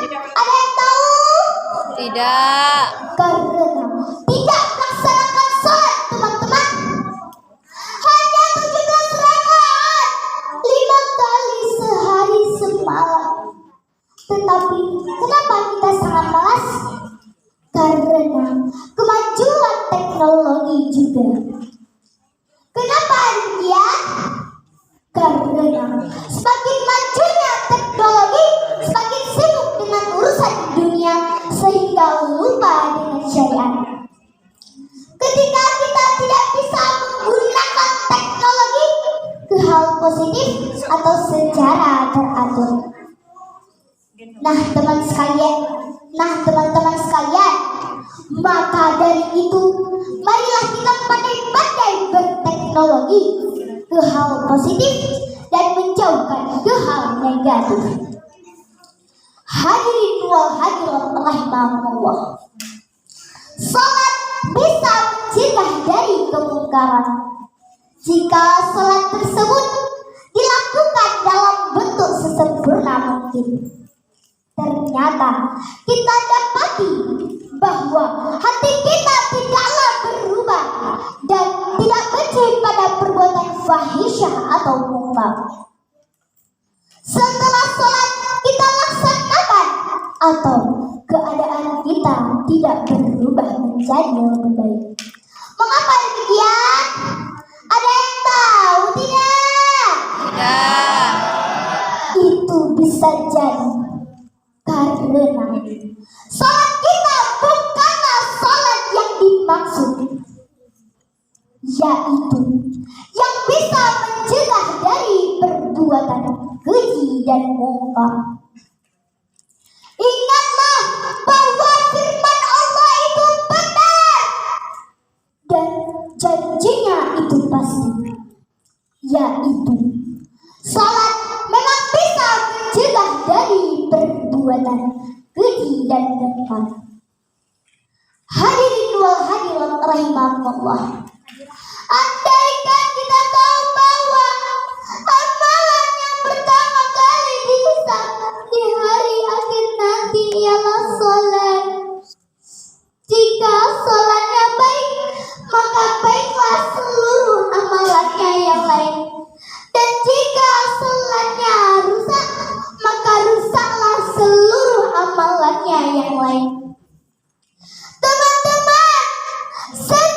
Ada yang tahu? Tidak. Karena tidak melaksanakan sholat, teman-teman. Hanya 17 rakaat, 5 kali sehari semalam. Tetapi kenapa kita sangat malas? Karena kemajuan teknologi juga. Kenapa demikian? Karena semakin majunya teknologi, semakin sibuk dengan urusan dunia sehingga lupa dengan syariat. Ketika kita tidak bisa menggunakan teknologi ke hal positif atau secara teratur. Nah, teman-teman sekalian, maka dari itu marilah kita pandai-pandai berteknologi ke hal positif dan menjauhkan ke hal negatif. Hadirin wal hadirat rahimakumullah. Salat bisa mencegah dari kemungkaran jika salat tersebut dilakukan dalam bentuk sesempurna mungkin. Ternyata kita dapati bahwa hati kita tidaklah berubah dan tidak benci pada perbuatan fahisyah atau mungkar. Setelah sholat kita laksanakan atau keadaan kita tidak berubah menjadi lebih baik. Mengapa demikian? Ada yang tahu tidak? Tidak. Itu bisa jadi karena sholat kita bukanlah sholat yang dimaksud, yaitu yang bisa mencegah dari perbuatan keji dan mungkar. Ingatlah bahwa firman Allah itu benar dan janjinya itu pasti, yaitu sholat memang bisa mencegah dari perbuatan keji dan mungkar. Hadirin wal hadirat rahimakumullah.